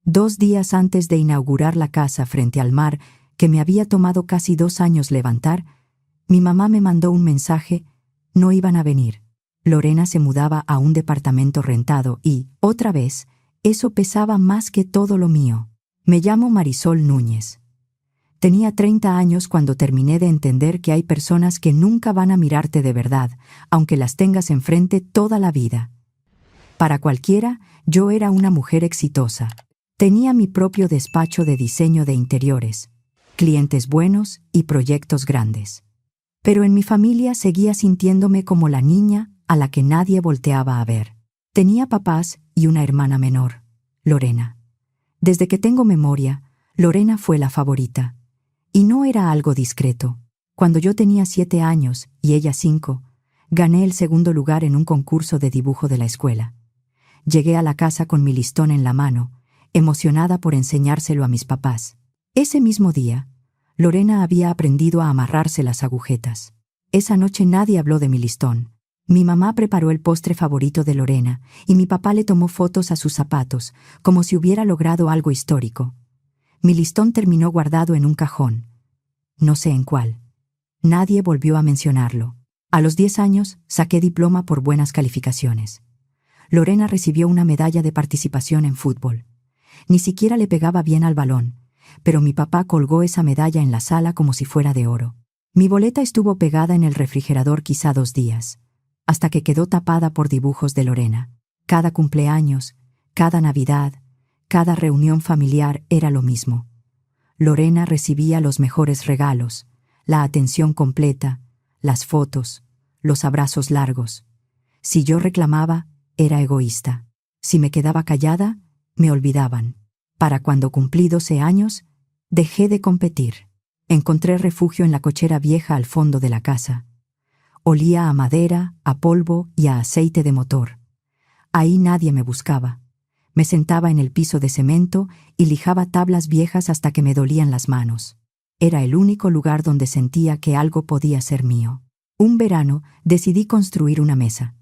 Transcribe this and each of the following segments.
2 días antes de inaugurar la casa frente al mar, que me había tomado casi 2 años levantar, mi mamá me mandó un mensaje: no iban a venir. Lorena se mudaba a un departamento rentado y, otra vez, eso pesaba más que todo lo mío. Me llamo Marisol Núñez. Tenía 30 años cuando terminé de entender que hay personas que nunca van a mirarte de verdad, aunque las tengas enfrente toda la vida. Para cualquiera, yo era una mujer exitosa. Tenía mi propio despacho de diseño de interiores, clientes buenos y proyectos grandes. Pero en mi familia seguía sintiéndome como la niña a la que nadie volteaba a ver. Tenía papás y una hermana menor, Lorena. Desde que tengo memoria, Lorena fue la favorita. Y no era algo discreto. Cuando yo tenía 7 años y ella 5, gané el segundo lugar en un concurso de dibujo de la escuela. Llegué a la casa con mi listón en la mano, emocionada por enseñárselo a mis papás. Ese mismo día, Lorena había aprendido a amarrarse las agujetas. Esa noche nadie habló de mi listón. Mi mamá preparó el postre favorito de Lorena y mi papá le tomó fotos a sus zapatos, como si hubiera logrado algo histórico. Mi listón terminó guardado en un cajón. No sé en cuál. Nadie volvió a mencionarlo. A los 10 años, saqué diploma por buenas calificaciones. Lorena recibió una medalla de participación en fútbol. Ni siquiera le pegaba bien al balón, pero mi papá colgó esa medalla en la sala como si fuera de oro. Mi boleta estuvo pegada en el refrigerador quizá 2 días, hasta que quedó tapada por dibujos de Lorena. Cada cumpleaños, cada Navidad, cada reunión familiar era lo mismo. Lorena recibía los mejores regalos, la atención completa, las fotos, los abrazos largos. Si yo reclamaba, era egoísta. Si me quedaba callada, me olvidaban. Para cuando cumplí 12 años, dejé de competir. Encontré refugio en la cochera vieja al fondo de la casa. Olía a madera, a polvo y a aceite de motor. Ahí nadie me buscaba. Me sentaba en el piso de cemento y lijaba tablas viejas hasta que me dolían las manos. Era el único lugar donde sentía que algo podía ser mío. Un verano decidí construir una mesa.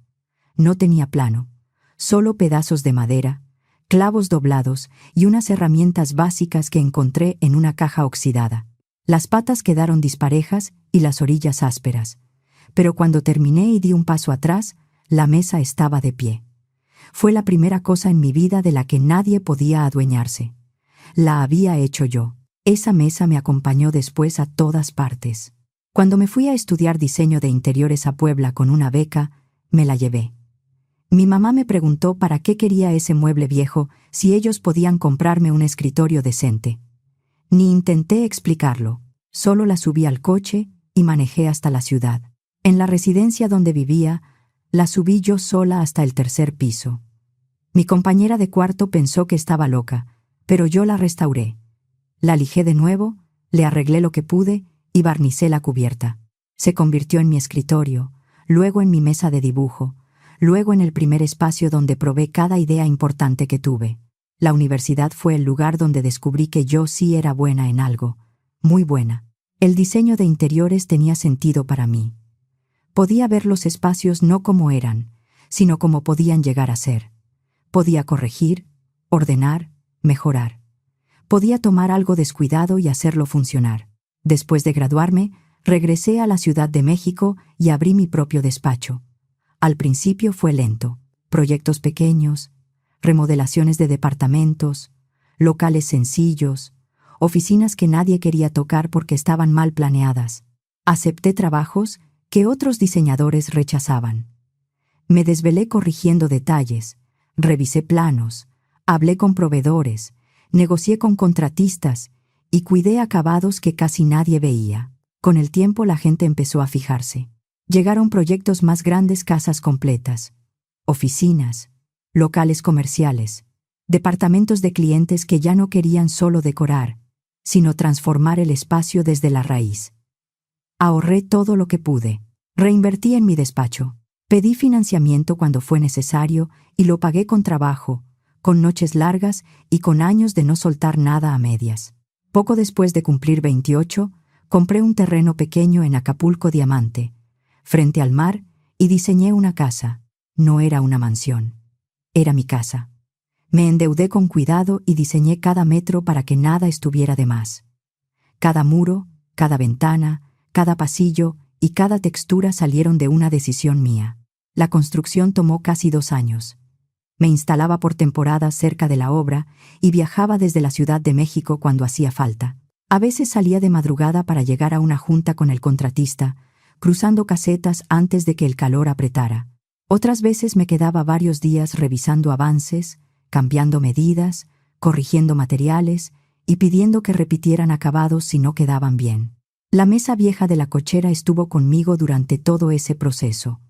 No tenía plano, solo pedazos de madera, clavos doblados y unas herramientas básicas que encontré en una caja oxidada. Las patas quedaron disparejas y las orillas ásperas, pero cuando terminé y di un paso atrás, la mesa estaba de pie. Fue la primera cosa en mi vida de la que nadie podía adueñarse. La había hecho yo. Esa mesa me acompañó después a todas partes. Cuando me fui a estudiar diseño de interiores a Puebla con una beca, me la llevé. Mi mamá me preguntó para qué quería ese mueble viejo si ellos podían comprarme un escritorio decente. Ni intenté explicarlo, solo la subí al coche y manejé hasta la ciudad. En la residencia donde vivía, la subí yo sola hasta el 3er piso. Mi compañera de cuarto pensó que estaba loca, pero yo la restauré. La lijé de nuevo, le arreglé lo que pude y barnicé la cubierta. Se convirtió en mi escritorio, luego en mi mesa de dibujo, luego en el primer espacio donde probé cada idea importante que tuve. La universidad fue el lugar donde descubrí que yo sí era buena en algo, muy buena. El diseño de interiores tenía sentido para mí. Podía ver los espacios no como eran, sino como podían llegar a ser. Podía corregir, ordenar, mejorar. Podía tomar algo descuidado y hacerlo funcionar. Después de graduarme, regresé a la Ciudad de México y abrí mi propio despacho. Al principio fue lento. Proyectos pequeños, remodelaciones de departamentos, locales sencillos, oficinas que nadie quería tocar porque estaban mal planeadas. Acepté trabajos que otros diseñadores rechazaban. Me desvelé corrigiendo detalles, revisé planos, hablé con proveedores, negocié con contratistas y cuidé acabados que casi nadie veía. Con el tiempo la gente empezó a fijarse. Llegaron proyectos más grandes, casas completas, oficinas, locales comerciales, departamentos de clientes que ya no querían solo decorar, sino transformar el espacio desde la raíz. Ahorré todo lo que pude. Reinvertí en mi despacho. Pedí financiamiento cuando fue necesario y lo pagué con trabajo, con noches largas y con años de no soltar nada a medias. Poco después de cumplir 28, compré un terreno pequeño en Acapulco Diamante, frente al mar, y diseñé una casa. No era una mansión. Era mi casa. Me endeudé con cuidado y diseñé cada metro para que nada estuviera de más. Cada muro, cada ventana, cada pasillo y cada textura salieron de una decisión mía. La construcción tomó casi 2 años. Me instalaba por temporadas cerca de la obra y viajaba desde la Ciudad de México cuando hacía falta. A veces salía de madrugada para llegar a una junta con el contratista, cruzando casetas antes de que el calor apretara. Otras veces me quedaba varios días revisando avances, cambiando medidas, corrigiendo materiales y pidiendo que repitieran acabados si no quedaban bien. La mesa vieja de la cochera estuvo conmigo durante todo ese proceso.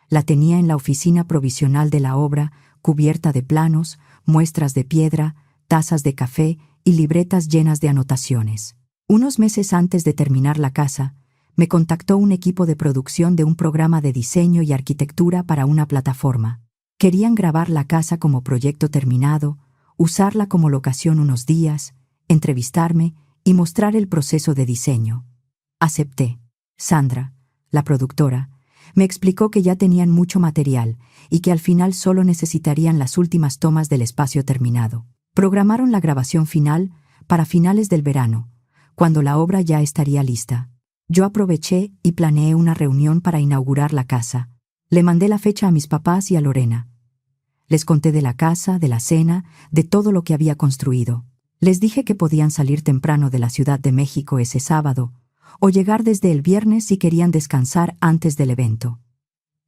La tenía en la oficina provisional de la obra, cubierta de planos, muestras de piedra, tazas de café y libretas llenas de anotaciones. Unos meses antes de terminar la casa, me contactó un equipo de producción de un programa de diseño y arquitectura para una plataforma. Querían grabar la casa como proyecto terminado, usarla como locación unos días, entrevistarme y mostrar el proceso de diseño. Acepté. Sandra, la productora, me explicó que ya tenían mucho material y que al final solo necesitarían las últimas tomas del espacio terminado. Programaron la grabación final para finales del verano, cuando la obra ya estaría lista. Yo aproveché y planeé una reunión para inaugurar la casa. Le mandé la fecha a mis papás y a Lorena. Les conté de la casa, de la cena, de todo lo que había construido. Les dije que podían salir temprano de la Ciudad de México ese sábado, o llegar desde el viernes si querían descansar antes del evento.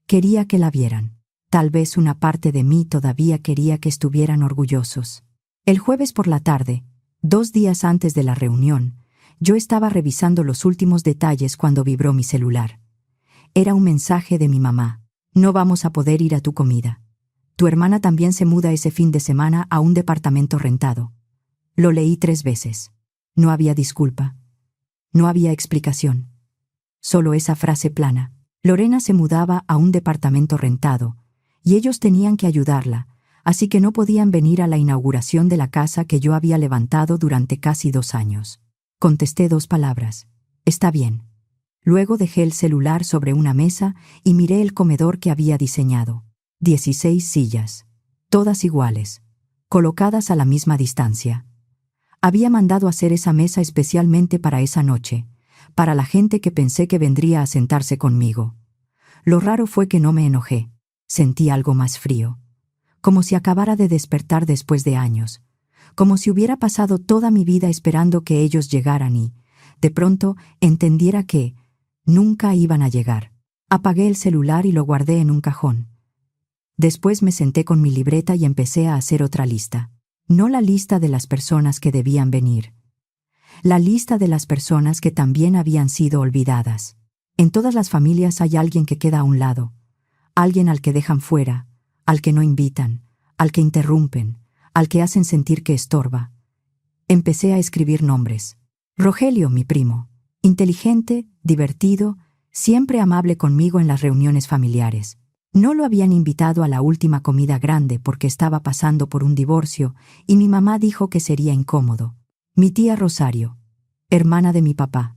Quería que la vieran. Tal vez una parte de mí todavía quería que estuvieran orgullosos. El jueves por la tarde, 2 días antes de la reunión, yo estaba revisando los últimos detalles cuando vibró mi celular. Era un mensaje de mi mamá. No vamos a poder ir a tu comida. Tu hermana también se muda ese fin de semana a un departamento rentado. Lo leí 3 veces. No había disculpa. No había explicación. Solo esa frase plana. Lorena se mudaba a un departamento rentado, y ellos tenían que ayudarla, así que no podían venir a la inauguración de la casa que yo había levantado durante casi 2 años. Contesté 2 palabras. Está bien. Luego dejé el celular sobre una mesa y miré el comedor que había diseñado. 16 sillas, todas iguales, colocadas a la misma distancia. Había mandado hacer esa mesa especialmente para esa noche, para la gente que pensé que vendría a sentarse conmigo. Lo raro fue que no me enojé. Sentí algo más frío, como si acabara de despertar después de años, como si hubiera pasado toda mi vida esperando que ellos llegaran y, de pronto, entendiera que nunca iban a llegar. Apagué el celular y lo guardé en un cajón. Después me senté con mi libreta y empecé a hacer otra lista. No la lista de las personas que debían venir. La lista de las personas que también habían sido olvidadas. En todas las familias hay alguien que queda a un lado, alguien al que dejan fuera, al que no invitan, al que interrumpen, al que hacen sentir que estorba. Empecé a escribir nombres. Rogelio, mi primo, inteligente, divertido, siempre amable conmigo en las reuniones familiares. No lo habían invitado a la última comida grande porque estaba pasando por un divorcio y mi mamá dijo que sería incómodo. Mi tía Rosario, hermana de mi papá.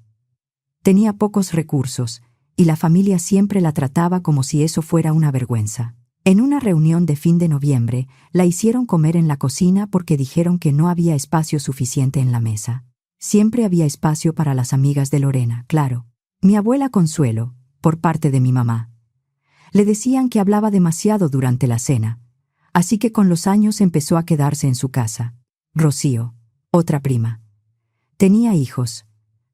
Tenía pocos recursos y la familia siempre la trataba como si eso fuera una vergüenza. En una reunión de fin de noviembre, la hicieron comer en la cocina porque dijeron que no había espacio suficiente en la mesa. Siempre había espacio para las amigas de Lorena, claro. Mi abuela Consuelo, por parte de mi mamá. Le decían que hablaba demasiado durante la cena, así que con los años empezó a quedarse en su casa. Rocío, otra prima. Tenía hijos,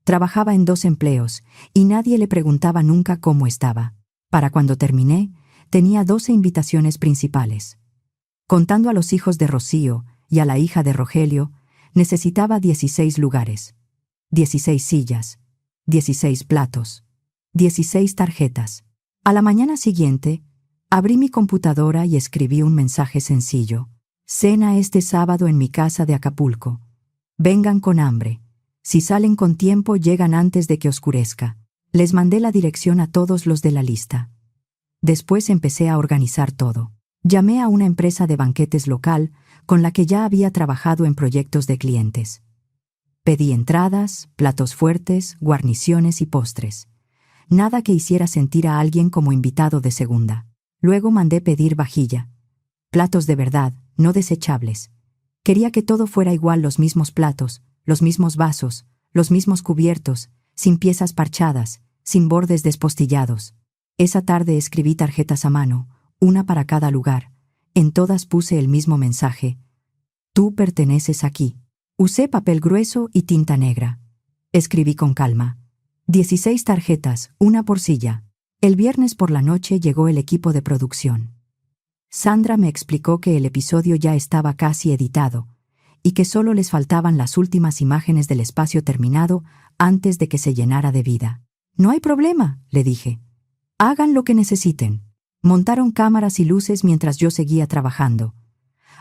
trabajaba en 2 empleos y nadie le preguntaba nunca cómo estaba. Para cuando terminé, tenía 12 invitaciones principales. Contando a los hijos de Rocío y a la hija de Rogelio, necesitaba 16 lugares, 16 sillas, 16 platos, 16 tarjetas. A la mañana siguiente, abrí mi computadora y escribí un mensaje sencillo. Cena este sábado en mi casa de Acapulco. Vengan con hambre. Si salen con tiempo, llegan antes de que oscurezca. Les mandé la dirección a todos los de la lista. Después empecé a organizar todo. Llamé a una empresa de banquetes local con la que ya había trabajado en proyectos de clientes. Pedí entradas, platos fuertes, guarniciones y postres. Nada que hiciera sentir a alguien como invitado de segunda. Luego mandé pedir vajilla, platos de verdad, no desechables. Quería que todo fuera igual, los mismos platos, los mismos vasos, los mismos cubiertos, sin piezas parchadas, sin bordes despostillados. Esa tarde escribí tarjetas a mano, una para cada lugar. En todas puse el mismo mensaje: tú perteneces aquí. Usé papel grueso y tinta negra. Escribí con calma. 16 tarjetas, una por silla. El viernes por la noche llegó el equipo de producción. Sandra me explicó que el episodio ya estaba casi editado y que solo les faltaban las últimas imágenes del espacio terminado antes de que se llenara de vida. No hay problema, le dije. Hagan lo que necesiten. Montaron cámaras y luces mientras yo seguía trabajando.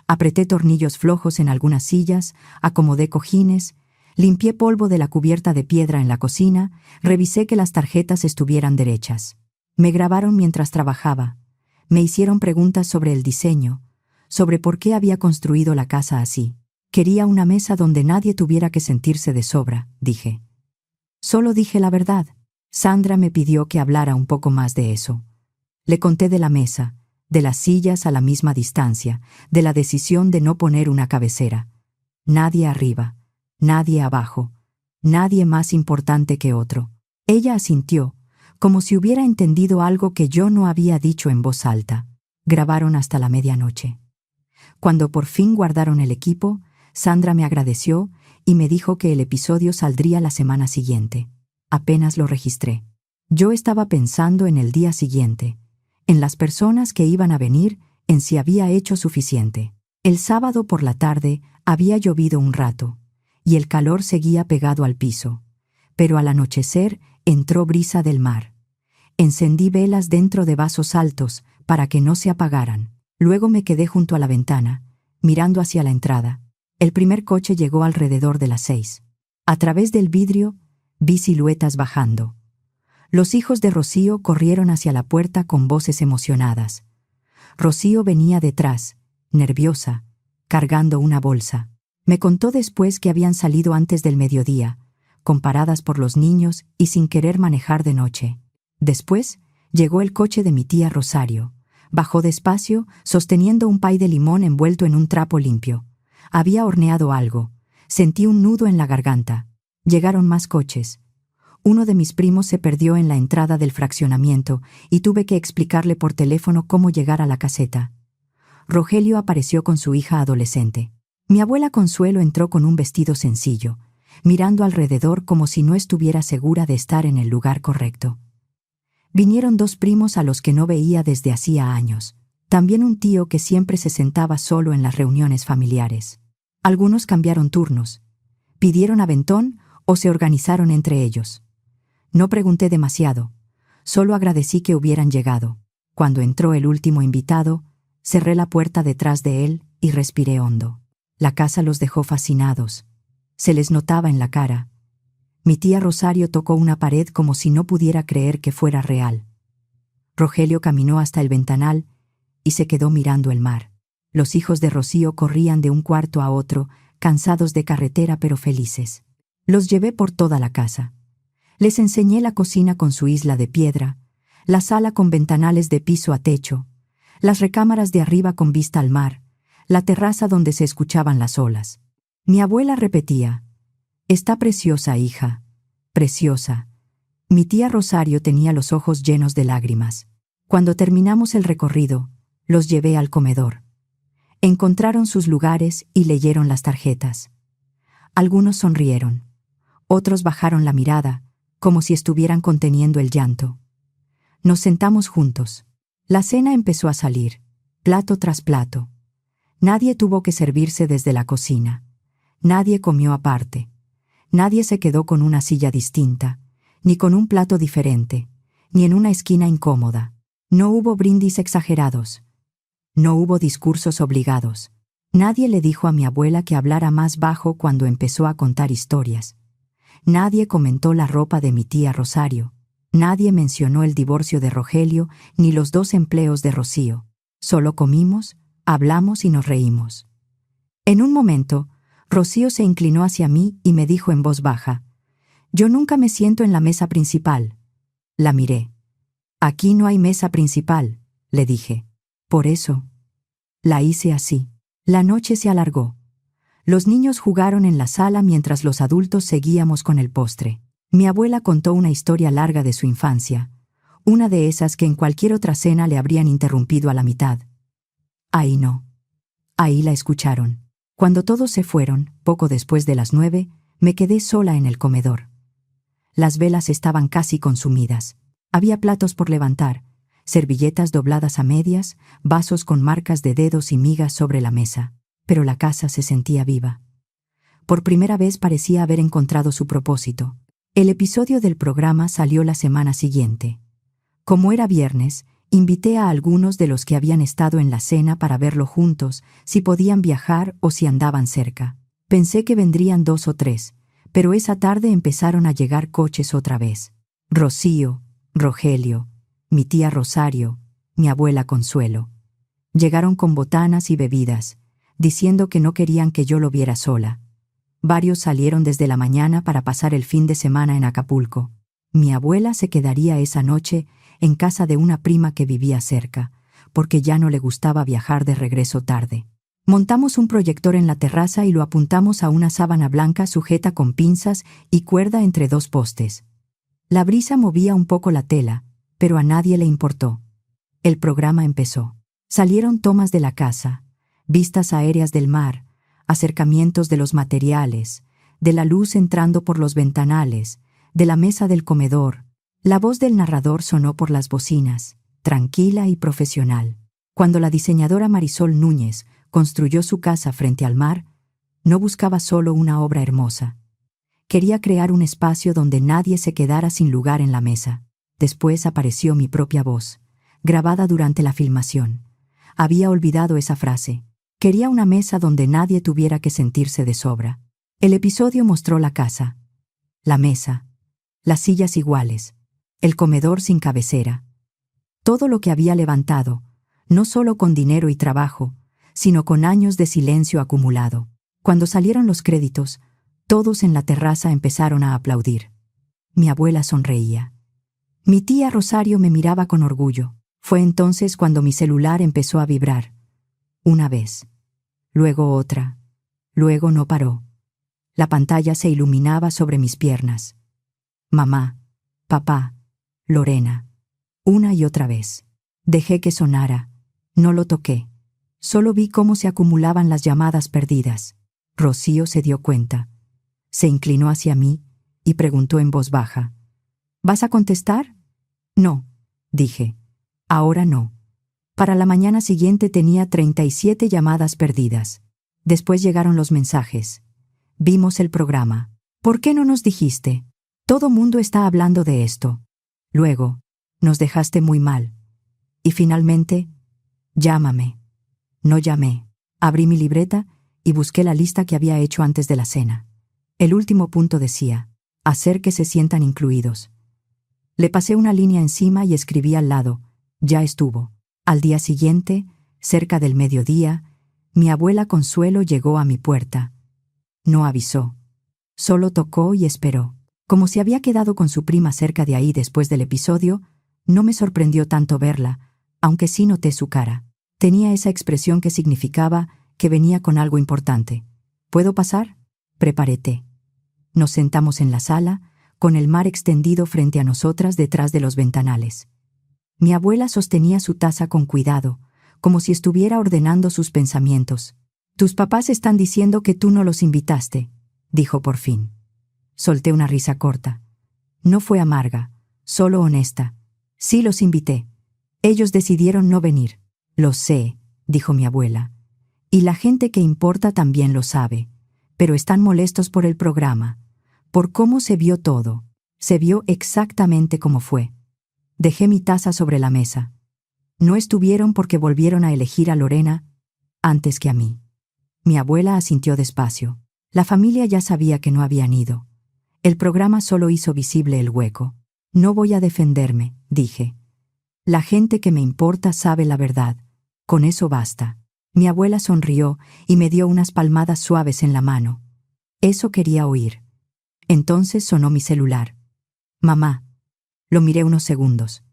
Apreté tornillos flojos en algunas sillas, acomodé cojines, limpié polvo de la cubierta de piedra en la cocina, revisé que las tarjetas estuvieran derechas. Me grabaron mientras trabajaba. Me hicieron preguntas sobre el diseño, sobre por qué había construido la casa así. Quería una mesa donde nadie tuviera que sentirse de sobra, dije. Solo dije la verdad. Sandra me pidió que hablara un poco más de eso. Le conté de la mesa, de las sillas a la misma distancia, de la decisión de no poner una cabecera. Nadie arriba, nadie abajo, nadie más importante que otro. Ella asintió, como si hubiera entendido algo que yo no había dicho en voz alta. Grabaron hasta la medianoche. Cuando por fin guardaron el equipo, Sandra me agradeció y me dijo que el episodio saldría la semana siguiente. Apenas lo registré. Yo estaba pensando en el día siguiente, en las personas que iban a venir, en si había hecho suficiente. El sábado por la tarde había llovido un rato, y el calor seguía pegado al piso. Pero al anochecer entró brisa del mar. Encendí velas dentro de vasos altos para que no se apagaran. Luego me quedé junto a la ventana, mirando hacia la entrada. El primer coche llegó alrededor de las 6. A través del vidrio vi siluetas bajando. Los hijos de Rocío corrieron hacia la puerta con voces emocionadas. Rocío venía detrás, nerviosa, cargando una bolsa. Me contó después que habían salido antes del mediodía, comparadas por los niños y sin querer manejar de noche. Después llegó el coche de mi tía Rosario. Bajó despacio, sosteniendo un pay de limón envuelto en un trapo limpio. Había horneado algo. Sentí un nudo en la garganta. Llegaron más coches. Uno de mis primos se perdió en la entrada del fraccionamiento y tuve que explicarle por teléfono cómo llegar a la caseta. Rogelio apareció con su hija adolescente. Mi abuela Consuelo entró con un vestido sencillo, mirando alrededor como si no estuviera segura de estar en el lugar correcto. Vinieron 2 primos a los que no veía desde hacía años. También un tío que siempre se sentaba solo en las reuniones familiares. Algunos cambiaron turnos, pidieron aventón o se organizaron entre ellos. No pregunté demasiado, solo agradecí que hubieran llegado. Cuando entró el último invitado, cerré la puerta detrás de él y respiré hondo. La casa los dejó fascinados. Se les notaba en la cara. Mi tía Rosario tocó una pared como si no pudiera creer que fuera real. Rogelio caminó hasta el ventanal y se quedó mirando el mar. Los hijos de Rocío corrían de un cuarto a otro, cansados de carretera pero felices. Los llevé por toda la casa. Les enseñé la cocina con su isla de piedra, la sala con ventanales de piso a techo, las recámaras de arriba con vista al mar, la terraza donde se escuchaban las olas. Mi abuela repetía: «Está preciosa, hija, preciosa». Mi tía Rosario tenía los ojos llenos de lágrimas. Cuando terminamos el recorrido, los llevé al comedor. Encontraron sus lugares y leyeron las tarjetas. Algunos sonrieron, otros bajaron la mirada, como si estuvieran conteniendo el llanto. Nos sentamos juntos. La cena empezó a salir, plato tras plato. Nadie tuvo que servirse desde la cocina. Nadie comió aparte. Nadie se quedó con una silla distinta, ni con un plato diferente, ni en una esquina incómoda. No hubo brindis exagerados. No hubo discursos obligados. Nadie le dijo a mi abuela que hablara más bajo cuando empezó a contar historias. Nadie comentó la ropa de mi tía Rosario. Nadie mencionó el divorcio de Rogelio ni los 2 empleos de Rocío. Solo comimos, hablamos y nos reímos. En un momento, Rocío se inclinó hacia mí y me dijo en voz baja: «Yo nunca me siento en la mesa principal». La miré. «Aquí no hay mesa principal», le dije. «Por eso». La hice así. La noche se alargó. Los niños jugaron en la sala mientras los adultos seguíamos con el postre. Mi abuela contó una historia larga de su infancia, una de esas que en cualquier otra cena le habrían interrumpido a la mitad. Ahí no. Ahí la escucharon. Cuando todos se fueron, poco después de las 9, me quedé sola en el comedor. Las velas estaban casi consumidas. Había platos por levantar, servilletas dobladas a medias, vasos con marcas de dedos y migas sobre la mesa. Pero la casa se sentía viva. Por primera vez parecía haber encontrado su propósito. El episodio del programa salió la semana siguiente. Como era viernes, invité a algunos de los que habían estado en la cena para verlo juntos, si podían viajar o si andaban cerca. Pensé que vendrían 2 o 3, pero esa tarde empezaron a llegar coches otra vez. Rocío, Rogelio, mi tía Rosario, mi abuela Consuelo. Llegaron con botanas y bebidas, diciendo que no querían que yo lo viera sola. Varios salieron desde la mañana para pasar el fin de semana en Acapulco. Mi abuela se quedaría esa noche en casa de una prima que vivía cerca, porque ya no le gustaba viajar de regreso tarde. Montamos un proyector en la terraza y lo apuntamos a una sábana blanca sujeta con pinzas y cuerda entre 2 postes. La brisa movía un poco la tela, pero a nadie le importó. El programa empezó. Salieron tomas de la casa, vistas aéreas del mar, acercamientos de los materiales, de la luz entrando por los ventanales, de la mesa del comedor. La voz del narrador sonó por las bocinas, tranquila y profesional. Cuando la diseñadora Marisol Núñez construyó su casa frente al mar, no buscaba solo una obra hermosa. Quería crear un espacio donde nadie se quedara sin lugar en la mesa. Después apareció mi propia voz, grabada durante la filmación. Había olvidado esa frase. Quería una mesa donde nadie tuviera que sentirse de sobra. El episodio mostró la casa, la mesa, las sillas iguales, el comedor sin cabecera. Todo lo que había levantado, no solo con dinero y trabajo, sino con años de silencio acumulado. Cuando salieron los créditos, todos en la terraza empezaron a aplaudir. Mi abuela sonreía. Mi tía Rosario me miraba con orgullo. Fue entonces cuando mi celular empezó a vibrar. Una vez, luego otra, luego no paró. La pantalla se iluminaba sobre mis piernas. Mamá, papá, Lorena, una y otra vez. Dejé que sonara, no lo toqué. Solo vi cómo se acumulaban las llamadas perdidas. Rocío se dio cuenta. Se inclinó hacia mí y preguntó en voz baja: ¿Vas a contestar? No, dije. Ahora no. Para la mañana siguiente tenía 37 llamadas perdidas. Después llegaron los mensajes. Vimos el programa. ¿Por qué no nos dijiste? Todo mundo está hablando de esto. Luego, nos dejaste muy mal. Y finalmente, llámame. No llamé. Abrí mi libreta y busqué la lista que había hecho antes de la cena. El último punto decía: hacer que se sientan incluidos. Le pasé una línea encima y escribí al lado: ya estuvo. Al día siguiente, cerca del mediodía, mi abuela Consuelo llegó a mi puerta. No avisó. Solo tocó y esperó. Como se había quedado con su prima cerca de ahí después del episodio, no me sorprendió tanto verla, aunque sí noté su cara. Tenía esa expresión que significaba que venía con algo importante. ¿Puedo pasar? Preparé té. Nos sentamos en la sala, con el mar extendido frente a nosotras detrás de los ventanales. Mi abuela sostenía su taza con cuidado, como si estuviera ordenando sus pensamientos. «Tus papás están diciendo que tú no los invitaste», dijo por fin. Solté una risa corta. No fue amarga, solo honesta. Sí los invité. Ellos decidieron no venir. Lo sé, dijo mi abuela. Y la gente que importa también lo sabe. Pero están molestos por el programa, por cómo se vio todo. Se vio exactamente como fue. Dejé mi taza sobre la mesa. No estuvieron porque volvieron a elegir a Lorena antes que a mí. Mi abuela asintió despacio. La familia ya sabía que no habían ido. El programa solo hizo visible el hueco. No voy a defenderme, dije. La gente que me importa sabe la verdad. Con eso basta. Mi abuela sonrió y me dio unas palmadas suaves en la mano. Eso quería oír. Entonces sonó mi celular. Mamá. Lo miré unos segundos.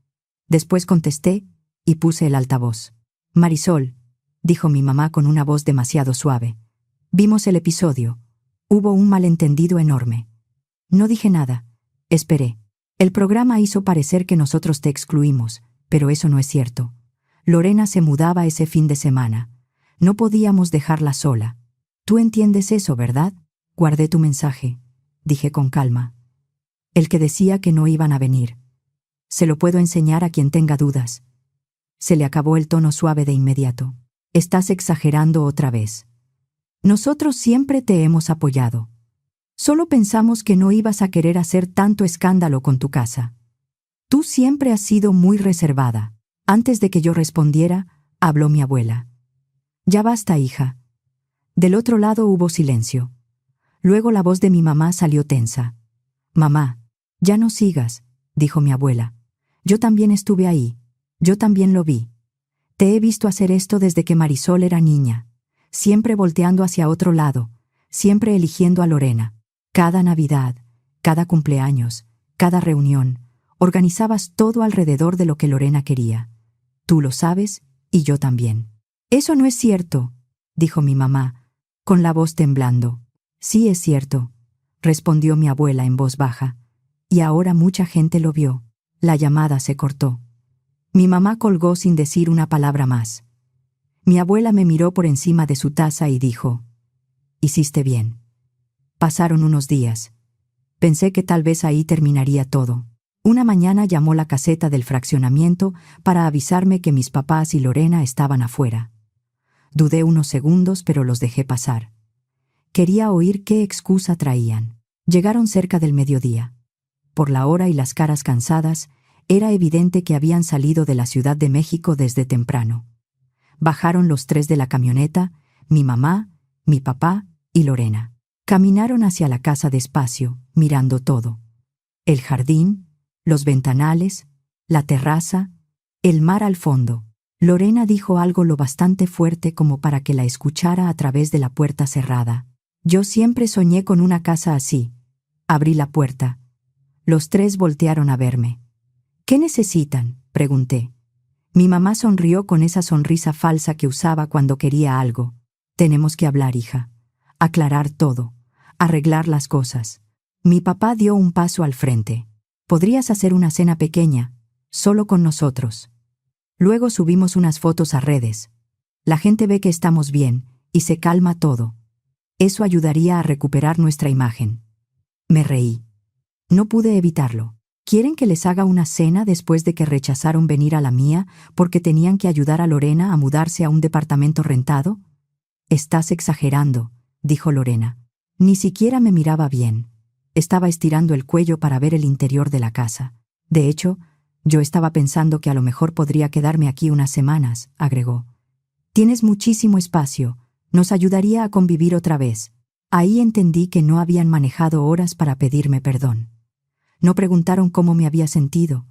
Después contesté y puse el altavoz. Marisol, dijo mi mamá con una voz demasiado suave. Vimos el episodio. Hubo un malentendido enorme. No dije nada. Esperé. El programa hizo parecer que nosotros te excluimos, pero eso no es cierto. Lorena se mudaba ese fin de semana. No podíamos dejarla sola. Tú entiendes eso, ¿verdad? Guardé tu mensaje, dije con calma. El que decía que no iban a venir. Se lo puedo enseñar a quien tenga dudas. Se le acabó el tono suave de inmediato. Estás exagerando otra vez. Nosotros siempre te hemos apoyado. Solo pensamos que no ibas a querer hacer tanto escándalo con tu casa. Tú siempre has sido muy reservada. Antes de que yo respondiera, habló mi abuela. Ya basta, hija. Del otro lado hubo silencio. Luego la voz de mi mamá salió tensa. Mamá, ya no sigas, dijo mi abuela. Yo también estuve ahí. Yo también lo vi. Te he visto hacer esto desde que Marisol era niña. Siempre volteando hacia otro lado, siempre eligiendo a Lorena. Cada Navidad, cada cumpleaños, cada reunión, organizabas todo alrededor de lo que Lorena quería. Tú lo sabes y yo también. Eso no es cierto, dijo mi mamá, con la voz temblando. Sí es cierto, respondió mi abuela en voz baja. Y ahora mucha gente lo vio. La llamada se cortó. Mi mamá colgó sin decir una palabra más. Mi abuela me miró por encima de su taza y dijo: «Hiciste bien». Pasaron unos días. Pensé que tal vez ahí terminaría todo. Una mañana llamó la caseta del fraccionamiento para avisarme que mis papás y Lorena estaban afuera. Dudé unos segundos, pero los dejé pasar. Quería oír qué excusa traían. Llegaron cerca del mediodía. Por la hora y las caras cansadas, era evidente que habían salido de la Ciudad de México desde temprano. Bajaron los tres de la camioneta, mi mamá, mi papá y Lorena. Caminaron hacia la casa despacio, mirando todo. El jardín, los ventanales, la terraza, el mar al fondo. Lorena dijo algo lo bastante fuerte como para que la escuchara a través de la puerta cerrada. Yo siempre soñé con una casa así. Abrí la puerta. Los tres voltearon a verme. «¿Qué necesitan?», pregunté. Mi mamá sonrió con esa sonrisa falsa que usaba cuando quería algo. «Tenemos que hablar, hija. Aclarar todo. Arreglar las cosas». Mi papá dio un paso al frente. «Podrías hacer una cena pequeña, solo con nosotros. Luego subimos unas fotos a redes. La gente ve que estamos bien y se calma todo. Eso ayudaría a recuperar nuestra imagen». Me reí. No pude evitarlo. ¿Quieren que les haga una cena después de que rechazaron venir a la mía porque tenían que ayudar a Lorena a mudarse a un departamento rentado? «Estás exagerando», dijo Lorena. Ni siquiera me miraba bien. Estaba estirando el cuello para ver el interior de la casa. De hecho, yo estaba pensando que a lo mejor podría quedarme aquí unas semanas, agregó. «Tienes muchísimo espacio. Nos ayudaría a convivir otra vez». Ahí entendí que no habían manejado horas para pedirme perdón. No preguntaron cómo me había sentido.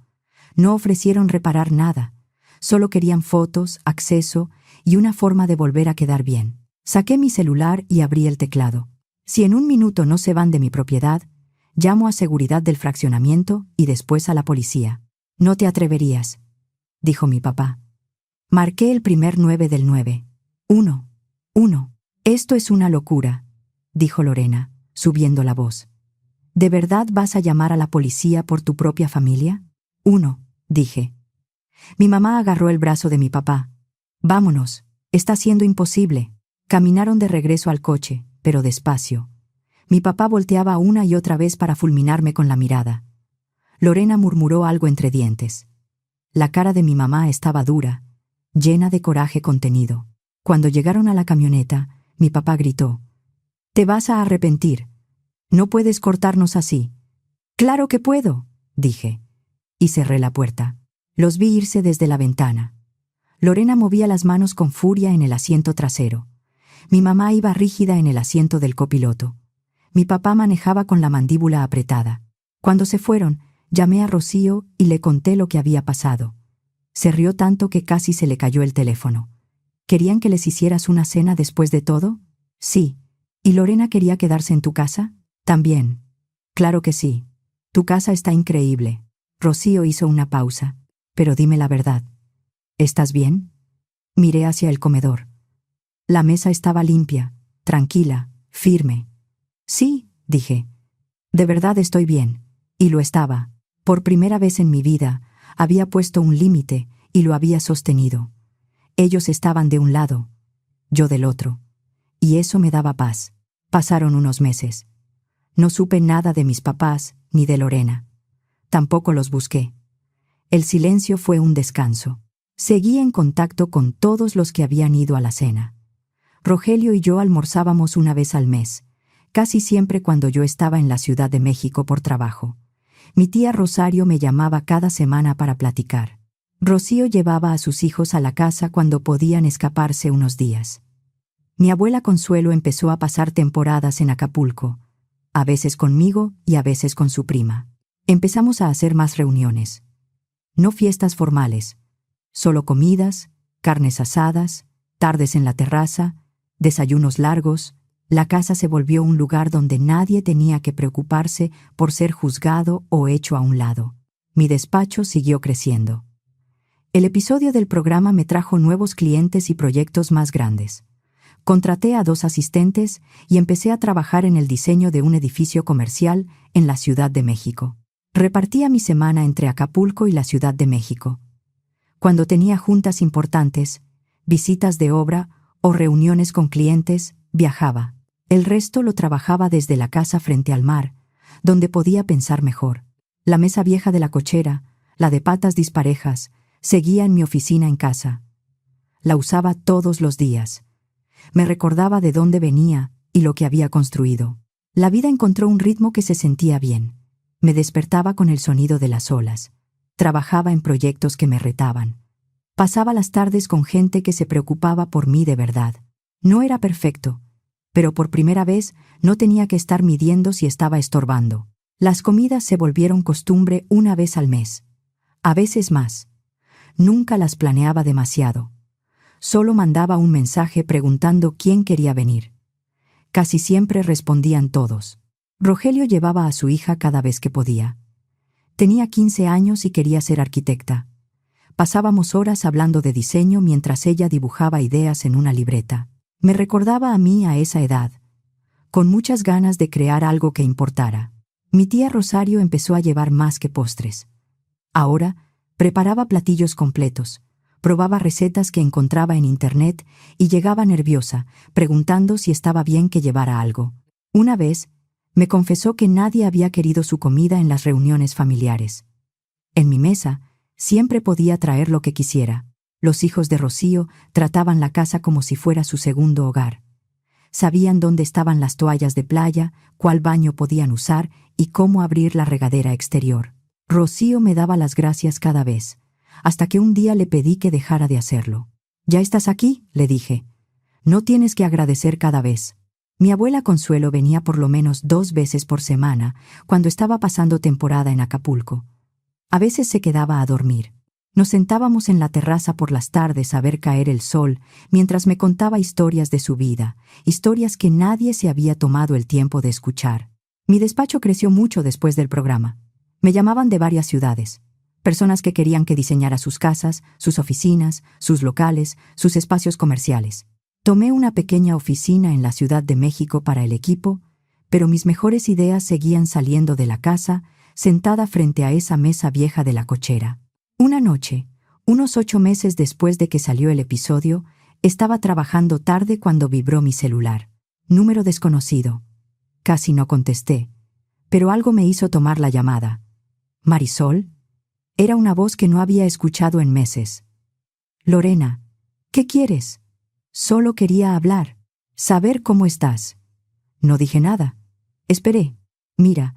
No ofrecieron reparar nada. Solo querían fotos, acceso y una forma de volver a quedar bien. Saqué mi celular y abrí el teclado. Si en un minuto no se van de mi propiedad, llamo a seguridad del fraccionamiento y después a la policía. «No te atreverías», dijo mi papá. Marqué el primer 9 del 9. 1. Esto es una locura, dijo Lorena, subiendo la voz. ¿De verdad vas a llamar a la policía por tu propia familia? 1, dije. Mi mamá agarró el brazo de mi papá. «Vámonos, está siendo imposible». Caminaron de regreso al coche, pero despacio. Mi papá volteaba una y otra vez para fulminarme con la mirada. Lorena murmuró algo entre dientes. La cara de mi mamá estaba dura, llena de coraje contenido. Cuando llegaron a la camioneta, mi papá gritó: «Te vas a arrepentir. No puedes cortarnos así». «Claro que puedo», dije, y cerré la puerta. Los vi irse desde la ventana. Lorena movía las manos con furia en el asiento trasero. Mi mamá iba rígida en el asiento del copiloto. Mi papá manejaba con la mandíbula apretada. Cuando se fueron, llamé a Rocío y le conté lo que había pasado. Se rió tanto que casi se le cayó el teléfono. «¿Querían que les hicieras una cena después de todo?» «Sí». «¿Y Lorena quería quedarse en tu casa?» «También». «Claro que sí. Tu casa está increíble». Rocío hizo una pausa. «Pero dime la verdad. ¿Estás bien?» Miré hacia el comedor. La mesa estaba limpia, tranquila, firme. Sí, dije. De verdad estoy bien. Y lo estaba. Por primera vez en mi vida, había puesto un límite y lo había sostenido. Ellos estaban de un lado, yo del otro. Y eso me daba paz. Pasaron unos meses. No supe nada de mis papás ni de Lorena. Tampoco los busqué. El silencio fue un descanso. Seguí en contacto con todos los que habían ido a la cena. Rogelio y yo almorzábamos una vez al mes, casi siempre cuando yo estaba en la Ciudad de México por trabajo. Mi tía Rosario me llamaba cada semana para platicar. Rocío llevaba a sus hijos a la casa cuando podían escaparse unos días. Mi abuela Consuelo empezó a pasar temporadas en Acapulco, a veces conmigo y a veces con su prima. Empezamos a hacer más reuniones. No fiestas formales, solo comidas, carnes asadas, tardes en la terraza, desayunos largos. La casa se volvió un lugar donde nadie tenía que preocuparse por ser juzgado o hecho a un lado. Mi despacho siguió creciendo. El episodio del programa me trajo nuevos clientes y proyectos más grandes. Contraté a 2 asistentes y empecé a trabajar en el diseño de un edificio comercial en la Ciudad de México. Repartía mi semana entre Acapulco y la Ciudad de México. Cuando tenía juntas importantes, visitas de obra o reuniones con clientes, viajaba. El resto lo trabajaba desde la casa frente al mar, donde podía pensar mejor. La mesa vieja de la cochera, la de patas disparejas, seguía en mi oficina en casa. La usaba todos los días. Me recordaba de dónde venía y lo que había construido. La vida encontró un ritmo que se sentía bien. Me despertaba con el sonido de las olas. Trabajaba en proyectos que me retaban. Pasaba las tardes con gente que se preocupaba por mí de verdad. No era perfecto, pero por primera vez no tenía que estar midiendo si estaba estorbando. Las comidas se volvieron costumbre una vez al mes. A veces más. Nunca las planeaba demasiado. Solo mandaba un mensaje preguntando quién quería venir. Casi siempre respondían todos. Rogelio llevaba a su hija cada vez que podía. Tenía 15 años y quería ser arquitecta. Pasábamos horas hablando de diseño mientras ella dibujaba ideas en una libreta. Me recordaba a mí a esa edad, con muchas ganas de crear algo que importara. Mi tía Rosario empezó a llevar más que postres. Ahora, preparaba platillos completos, probaba recetas que encontraba en internet y llegaba nerviosa, preguntando si estaba bien que llevara algo. Una vez, me confesó que nadie había querido su comida en las reuniones familiares. En mi mesa, siempre podía traer lo que quisiera. Los hijos de Rocío trataban la casa como si fuera su segundo hogar. Sabían dónde estaban las toallas de playa, cuál baño podían usar y cómo abrir la regadera exterior. Rocío me daba las gracias cada vez, hasta que un día le pedí que dejara de hacerlo. «¿Ya estás aquí?», le dije. «No tienes que agradecer cada vez». Mi abuela Consuelo venía por lo menos 2 veces por semana cuando estaba pasando temporada en Acapulco. A veces se quedaba a dormir. Nos sentábamos en la terraza por las tardes a ver caer el sol mientras me contaba historias de su vida, historias que nadie se había tomado el tiempo de escuchar. Mi despacho creció mucho después del programa. Me llamaban de varias ciudades. Personas que querían que diseñara sus casas, sus oficinas, sus locales, sus espacios comerciales. Tomé una pequeña oficina en la Ciudad de México para el equipo, pero mis mejores ideas seguían saliendo de la casa, sentada frente a esa mesa vieja de la cochera. Una noche, unos 8 meses después de que salió el episodio, estaba trabajando tarde cuando vibró mi celular. Número desconocido. Casi no contesté, pero algo me hizo tomar la llamada. «¿Marisol?». Era una voz que no había escuchado en meses. «Lorena, ¿qué quieres?». «Solo quería hablar, saber cómo estás». No dije nada. Esperé. «Mira,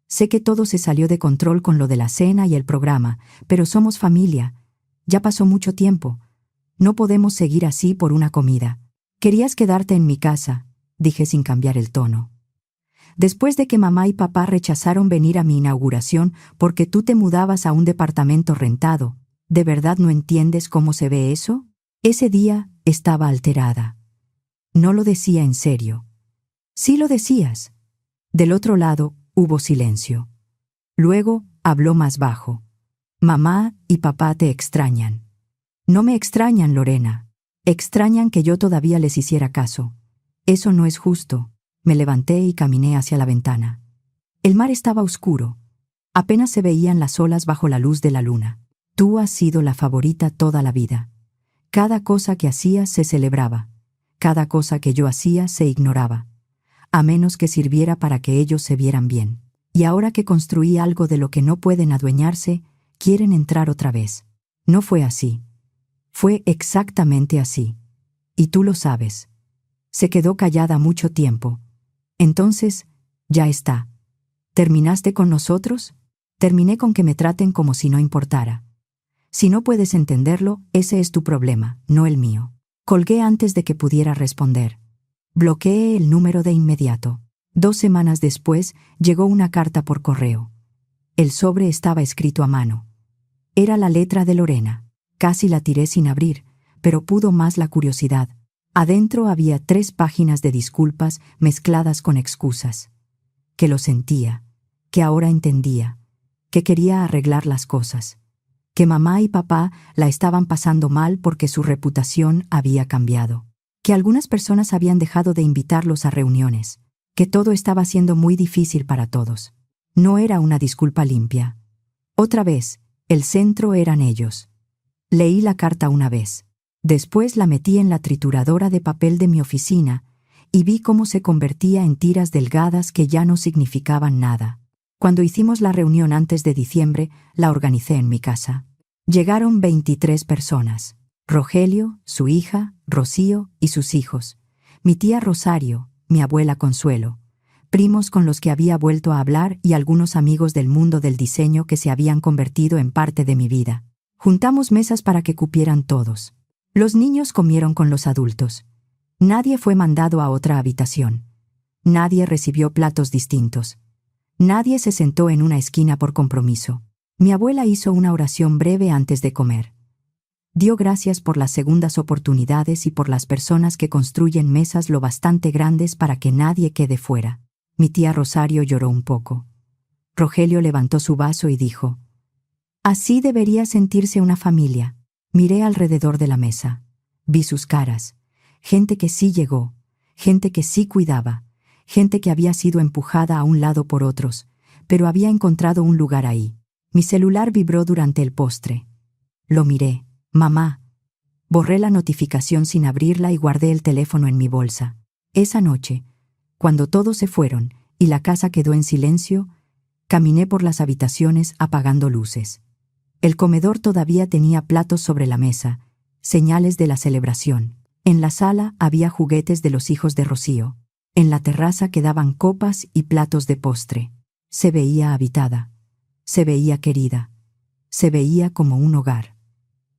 sé que todo se salió de control con lo de la cena y el programa, pero somos familia. Ya pasó mucho tiempo. No podemos seguir así por una comida. Querías quedarte en mi casa», dije sin cambiar el tono. «Después de que mamá y papá rechazaron venir a mi inauguración porque tú te mudabas a un departamento rentado, ¿de verdad no entiendes cómo se ve eso?». Ese día estaba alterada. No lo decía en serio. «Sí lo decías». Del otro lado hubo silencio. Luego habló más bajo. «Mamá y papá te extrañan». «No me extrañan, Lorena. Extrañan que yo todavía les hiciera caso. Eso no es justo. Me levanté y caminé hacia la ventana. El mar estaba oscuro. Apenas se veían las olas bajo la luz de la luna. Tú has sido la favorita toda la vida. Cada cosa que hacías se celebraba. Cada cosa que yo hacía se ignoraba. A menos que sirviera para que ellos se vieran bien. Y ahora que construí algo de lo que no pueden adueñarse, quieren entrar otra vez. No fue así. Fue exactamente así. Y tú lo sabes. Se quedó callada mucho tiempo. Entonces, ya está. ¿Terminaste con nosotros? Terminé con que me traten como si no importara. Si no puedes entenderlo, ese es tu problema, no el mío. Colgué antes de que pudiera responder. Bloqueé el número de inmediato. 2 semanas después, llegó una carta por correo. El sobre estaba escrito a mano. Era la letra de Lorena. Casi la tiré sin abrir, pero pudo más la curiosidad. Adentro había 3 páginas de disculpas mezcladas con excusas. Que lo sentía, que ahora entendía, que quería arreglar las cosas, que mamá y papá la estaban pasando mal porque su reputación había cambiado, que algunas personas habían dejado de invitarlos a reuniones, que todo estaba siendo muy difícil para todos. No era una disculpa limpia. Otra vez, el centro eran ellos. Leí la carta una vez. Después la metí en la trituradora de papel de mi oficina y vi cómo se convertía en tiras delgadas que ya no significaban nada. Cuando hicimos la reunión antes de diciembre, la organicé en mi casa. Llegaron 23 personas. Rogelio, su hija, Rocío y sus hijos. Mi tía Rosario, mi abuela Consuelo. Primos con los que había vuelto a hablar y algunos amigos del mundo del diseño que se habían convertido en parte de mi vida. Juntamos mesas para que cupieran todos. Los niños comieron con los adultos. Nadie fue mandado a otra habitación. Nadie recibió platos distintos. Nadie se sentó en una esquina por compromiso. Mi abuela hizo una oración breve antes de comer. Dio gracias por las segundas oportunidades y por las personas que construyen mesas lo bastante grandes para que nadie quede fuera. Mi tía Rosario lloró un poco. Rogelio levantó su vaso y dijo: «Así debería sentirse una familia». Miré alrededor de la mesa. Vi sus caras. Gente que sí llegó, gente que sí cuidaba, gente que había sido empujada a un lado por otros, pero había encontrado un lugar ahí. Mi celular vibró durante el postre. Lo miré. «Mamá». Borré la notificación sin abrirla y guardé el teléfono en mi bolsa. Esa noche, cuando todos se fueron y la casa quedó en silencio, caminé por las habitaciones apagando luces. El comedor todavía tenía platos sobre la mesa, señales de la celebración. En la sala había juguetes de los hijos de Rocío. En la terraza quedaban copas y platos de postre. Se veía habitada. Se veía querida. Se veía como un hogar.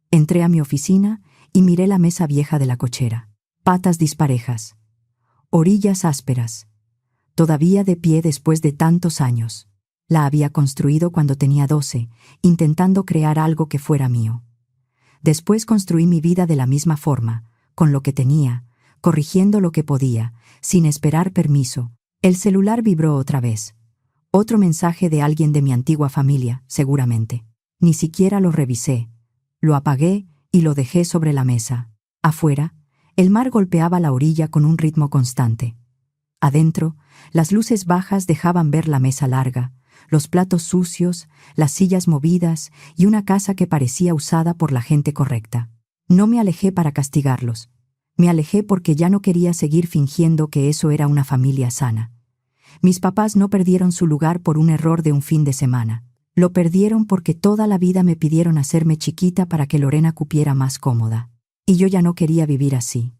Entré a mi oficina y miré la mesa vieja de la cochera. Patas disparejas. Orillas ásperas. Todavía de pie después de tantos años. La había construido cuando tenía 12, intentando crear algo que fuera mío. Después construí mi vida de la misma forma, con lo que tenía, corrigiendo lo que podía, sin esperar permiso. El celular vibró otra vez. Otro mensaje de alguien de mi antigua familia, seguramente. Ni siquiera lo revisé. Lo apagué y lo dejé sobre la mesa. Afuera, el mar golpeaba la orilla con un ritmo constante. Adentro, las luces bajas dejaban ver la mesa larga, los platos sucios, las sillas movidas y una casa que parecía usada por la gente correcta. No me alejé para castigarlos. Me alejé porque ya no quería seguir fingiendo que eso era una familia sana. Mis papás no perdieron su lugar por un error de un fin de semana. Lo perdieron porque toda la vida me pidieron hacerme chiquita para que Lorena cupiera más cómoda. Y yo ya no quería vivir así.